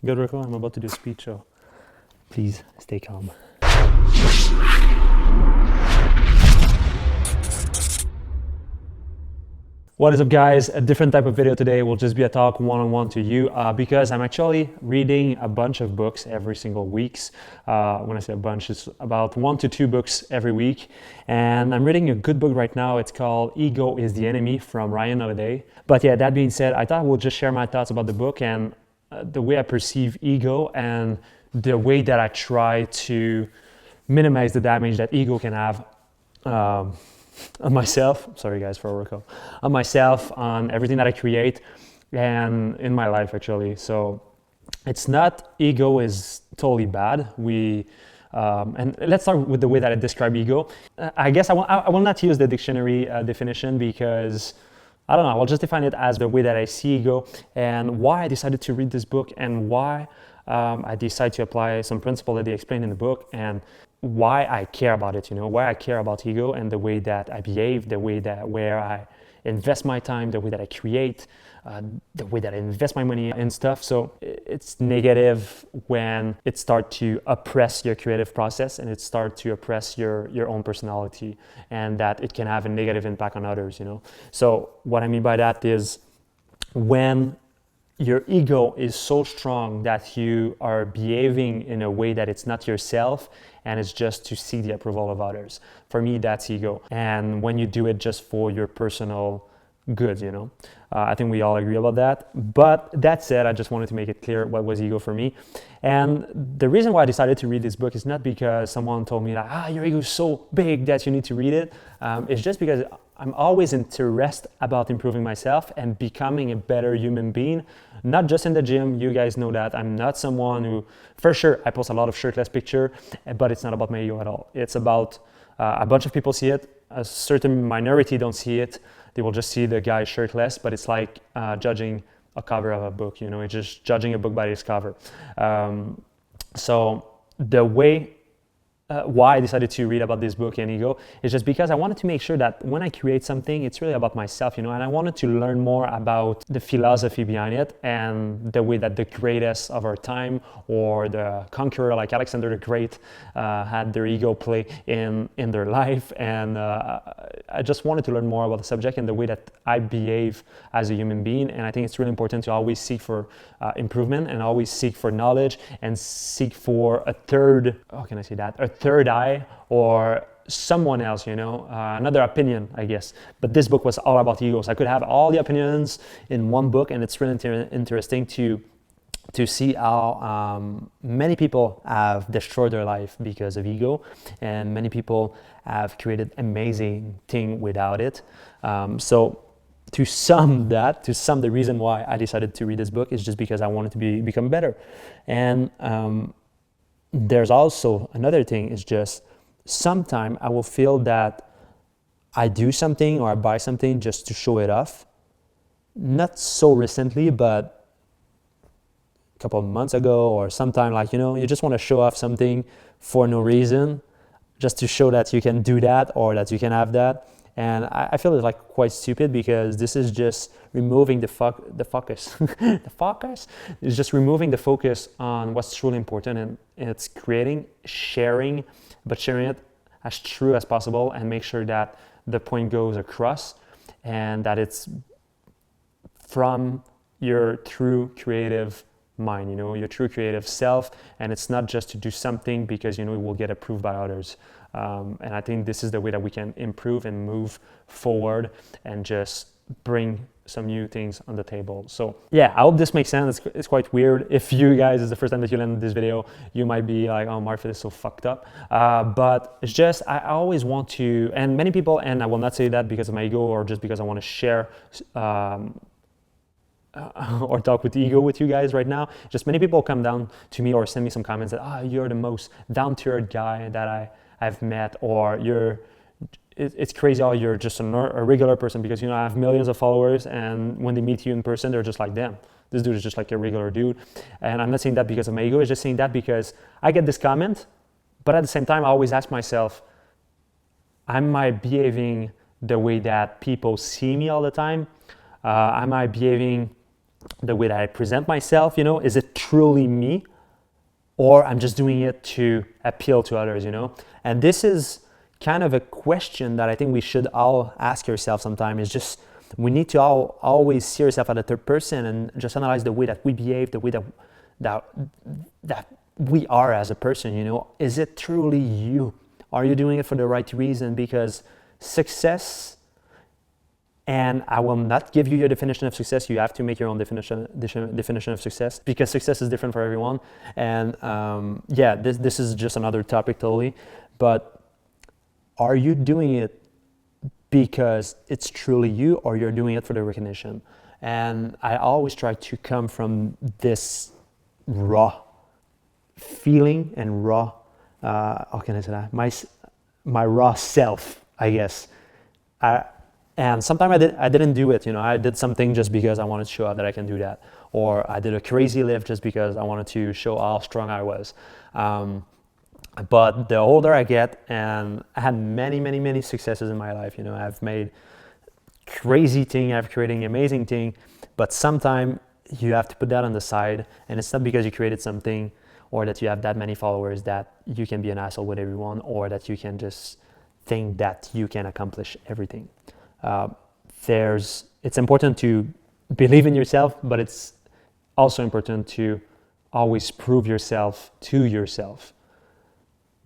Good, Rico. I'm about to do a speech, so please stay calm. What is up, guys? A different type of video today will just be a talk one-on-one to you because I'm actually reading a bunch of books every single weeks. When I say a bunch, it's about 1 to 2 books every week. And I'm reading a good book right now. It's called Ego is the Enemy from Ryan Holiday. But yeah, that being said, I thought I would just share my thoughts about the book and the way I perceive ego and the way that I try to minimize the damage that ego can have on myself. Sorry guys for a recall. On myself, on everything that I create, and in my life actually. So it's not ego is totally bad. And let's start with the way that I describe ego. I guess I will not use the dictionary definition because I don't know, I'll just define it as the way that I see ego and why I decided to read this book and why I decided to apply some principle that they explain in the book and why I care about it, why I care about ego and the way that I behave, the way that where I invest my time, the way that I create, the way that I invest my money and stuff. So it's negative when it starts to oppress your creative process and it starts to oppress your own personality, and that it can have a negative impact on others, So what I mean by that is when your ego is so strong that you are behaving in a way that it's not yourself and it's just to seek the approval of others. For me, that's ego. And when you do it just for your personal good, I think we all agree about that. But that said, I just wanted to make it clear what was ego for me. And the reason why I decided to read this book is not because someone told me that, your ego is so big that you need to read it. It's just because I'm always interested about improving myself and becoming a better human being, not just in the gym. You guys know that I'm not someone who, for sure, I post a lot of shirtless picture, but it's not about my ego at all. It's about a bunch of people see it, a certain minority don't see it. They will just see the guy shirtless, but it's like judging a cover of a book, it's just judging a book by its cover. So the way why I decided to read about this book and ego is just because I wanted to make sure that when I create something, it's really about myself, and I wanted to learn more about the philosophy behind it and the way that the greatest of our time or the conqueror like Alexander the Great had their ego play in their life. And I just wanted to learn more about the subject and the way that I behave as a human being. And I think it's really important to always seek for improvement and always seek for knowledge and seek for a third eye or someone else, another opinion, I guess. But this book was all about egos. I could have all the opinions in one book, and it's really interesting to see how many people have destroyed their life because of ego, and many people have created amazing thing without it. So to sum the reason why I decided to read this book is just because I wanted to become better. And there's also another thing, is just sometimes I will feel that I do something or I buy something just to show it off. Not so recently, but a couple of months ago, or sometime you just want to show off something for no reason, just to show that you can do that or that you can have that. And I feel it's quite stupid, because this is just removing the focus. The focus is just removing the focus on what's truly important, and it's sharing, but sharing it as true as possible and make sure that the point goes across and that it's from your true creative mind, your true creative self, and it's not just to do something because it will get approved by others. And I think this is the way that we can improve and move forward and just bring some new things on the table. So yeah, I hope this makes sense. It's quite weird. If you guys is the first time that you land this video, you might be like, oh, Marc, is so fucked up. But it's just, I always want to, and many people, and I will not say that because of my ego or just because I want to share or talk with ego with you guys right now. Just many people come down to me or send me some comments that, you're the most down-to-earth guy that I've met, or it's crazy how you're just a regular person, because I have millions of followers, and when they meet you in person, they're just like, damn, this dude is just like a regular dude. And I'm not saying that because of my ego, it's just saying that because I get this comment, but at the same time I always ask myself, am I behaving the way that people see me all the time? Am I behaving the way that I present myself, is it truly me, or I'm just doing it to appeal to others, And this is kind of a question that I think we should all ask ourselves sometime. Is just, we need to always see ourselves as a third person and just analyze the way that we behave, the way that we are as a person, Is it truly you? Are you doing it for the right reason? Because success, and I will not give you your definition of success. You have to make your own definition of success, because success is different for everyone. And this is just another topic totally. But are you doing it because it's truly you, or you're doing it for the recognition? And I always try to come from this raw feeling and raw, how can I say that? My raw self, I guess. And sometimes I didn't do it, I did something just because I wanted to show out that I can do that. Or I did a crazy lift just because I wanted to show how strong I was. But the older I get, and I had many, many, many successes in my life, I've made crazy thing, I've created amazing thing, but sometimes you have to put that on the side, and it's not because you created something or that you have that many followers that you can be an asshole with everyone, or that you can just think that you can accomplish everything. It's important to believe in yourself, but it's also important to always prove yourself to yourself,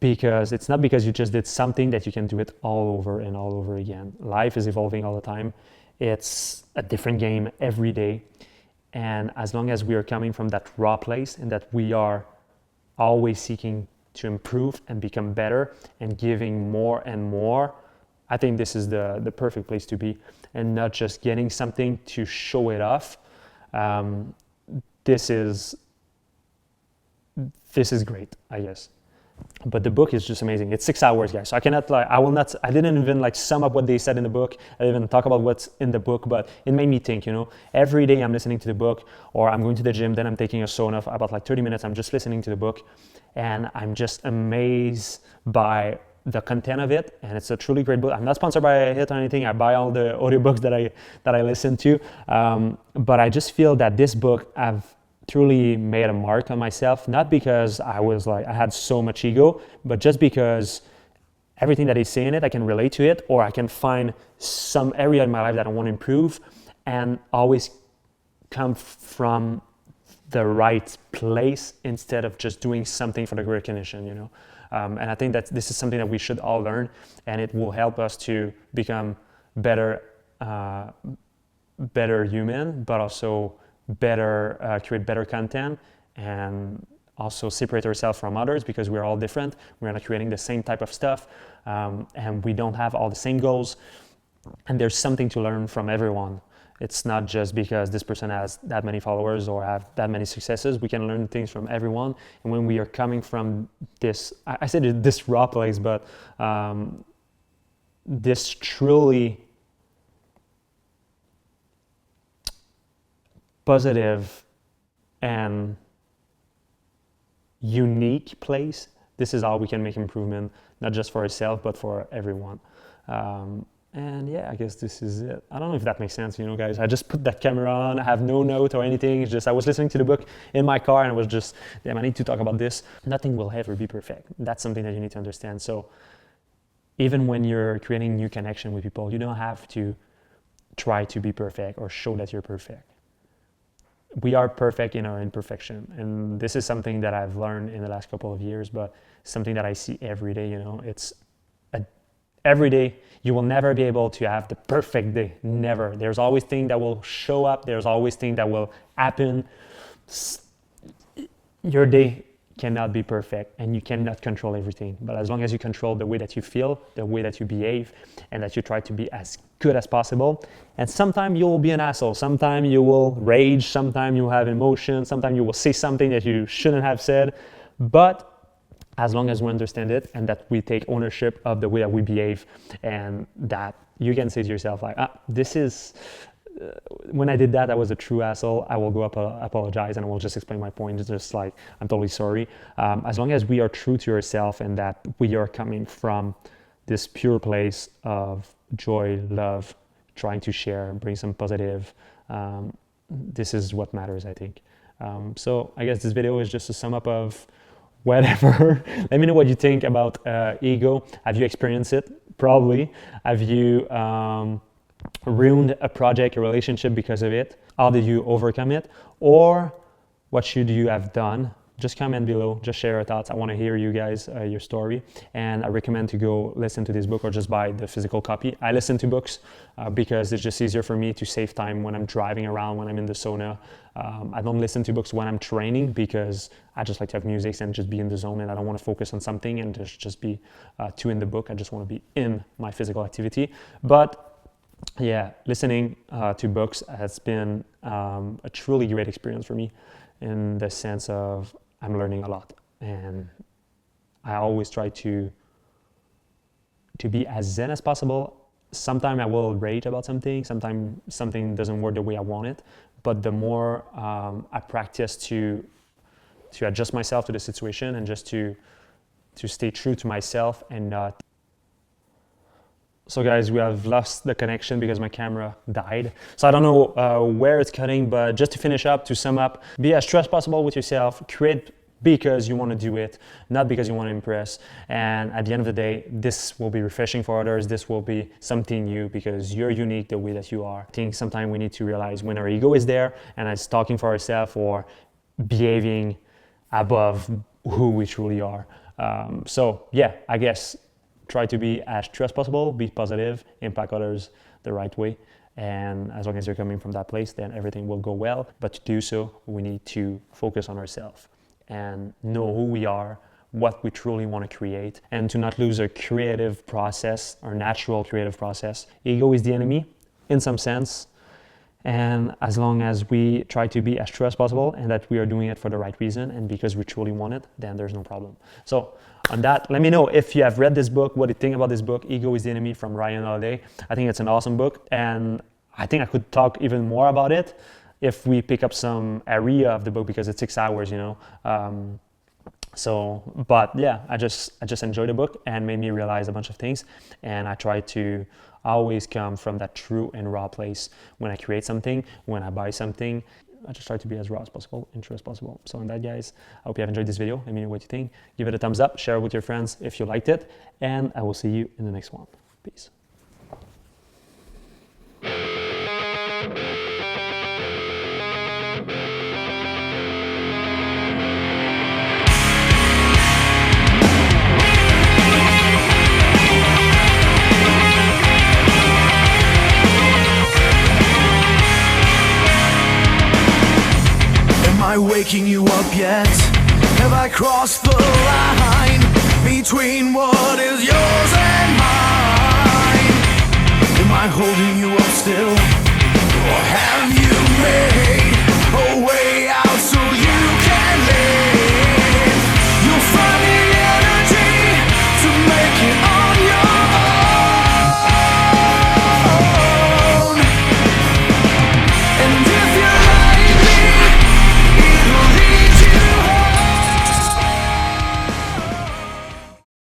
because it's not because you just did something that you can do it all over and all over again. Life is evolving all the time. It's a different game every day. And as long as we are coming from that raw place, and that we are always seeking to improve and become better and giving more and more, I think this is the perfect place to be, and not just getting something to show it off. This is great, I guess. But the book is just amazing. It's 6 hours, guys. So I didn't even sum up what they said in the book. I didn't even talk about what's in the book, but it made me think, Every day I'm listening to the book, or I'm going to the gym, then I'm taking a sauna for about 30 minutes. I'm just listening to the book, and I'm just amazed by the content of it. And it's a truly great book. I'm not sponsored by Fitt or anything. I buy all the audiobooks that I listen to. But I just feel that this book, I've truly made a mark on myself, not because I had so much ego, but just because everything that they say in it, I can relate to it, or I can find some area in my life that I want to improve, and always come from the right place instead of just doing something for the recognition, And I think that this is something that we should all learn, and it will help us to become better human, but also create better content, and also separate ourselves from others, because we're all different. We're not creating the same type of stuff, and we don't have all the same goals, and there's something to learn from everyone. It's not just because this person has that many followers or have that many successes. We can learn things from everyone, and when we are coming from this, I said this raw place, but this truly positive and unique place, this is how we can make improvement, not just for ourselves, but for everyone. And yeah, I guess this is it. I don't know if that makes sense, guys. I just put that camera on. I have no note or anything. It's just I was listening to the book in my car, and I was just, damn, I need to talk about this. Nothing will ever be perfect. That's something that you need to understand. So even when you're creating new connection with people, you don't have to try to be perfect or show that you're perfect. We are perfect in our imperfection, and this is something that I've learned in the last couple of years, but something that I see every day. Every day you will never be able to have the perfect day. Never. There's always things that will show up. There's always things that will happen. Your day cannot be perfect, and you cannot control everything. But as long as you control the way that you feel, the way that you behave, and that you try to be as good as possible, and sometimes you will be an asshole. Sometimes you will rage. Sometimes you will have emotion. Sometimes you will say something that you shouldn't have said. But as long as we understand it, and that we take ownership of the way that we behave, and that you can say to yourself this is, when I did that, I was a true asshole. I will go up, apologize, and I will just explain my point. It's just I'm totally sorry. As long as we are true to yourself, and that we are coming from this pure place of joy, love, trying to share, bring some positive, this is what matters, I think. So I guess this video is just a sum up of whatever. Let me know what you think about ego. Have you experienced it? Probably. Have you ruined a project, a relationship because of it? How did you overcome it? Or what should you have done? Just comment below, just share your thoughts. I want to hear you guys, your story. And I recommend to go listen to this book or just buy the physical copy. I listen to books because it's just easier for me to save time when I'm driving around, when I'm in the sauna. I don't listen to books when I'm training because I just like to have music and just be in the zone, and I don't want to focus on something and just be too in the book. I just want to be in my physical activity. But yeah, listening to books has been a truly great experience for me, in the sense of I'm learning a lot, and I always try to be as zen as possible. Sometimes I will rage about something, sometimes something doesn't work the way I want it, but the more I practice to adjust myself to the situation and just to stay true to myself and not. So guys, we have lost the connection because my camera died. So I don't know where it's cutting, but just to finish up, to sum up, be as true as possible with yourself, create because you want to do it, not because you want to impress. And at the end of the day, this will be refreshing for others. This will be something new because you're unique the way that you are. I think sometimes we need to realize when our ego is there and it's talking for ourselves or behaving above who we truly are. So yeah, I guess try to be as true as possible, be positive, impact others the right way. And as long as you're coming from that place, then everything will go well. But to do so, we need to focus on ourselves and know who we are, what we truly want to create, and to not lose our creative process, our natural creative process. Ego is the enemy in some sense. And as long as we try to be as true as possible and that we are doing it for the right reason and because we truly want it, then there's no problem. So on that, let me know if you have read this book, what you think about this book, Ego is the Enemy from Ryan Holiday. I think it's an awesome book, and I think I could talk even more about it if we pick up some area of the book because it's 6 hours, you know. But yeah, I just enjoyed the book and made me realize a bunch of things, and I try to always come from that true and raw place when I create something, when I buy something. I just try to be as raw as possible and true as possible. So on that, guys, I hope you have enjoyed this video. Let me know what you think. Give it a thumbs up, share it with your friends if you liked it, and I will see you in the next one. Peace. Am I waking you up yet? Have I crossed the line between what is yours and mine? Am I holding you up still?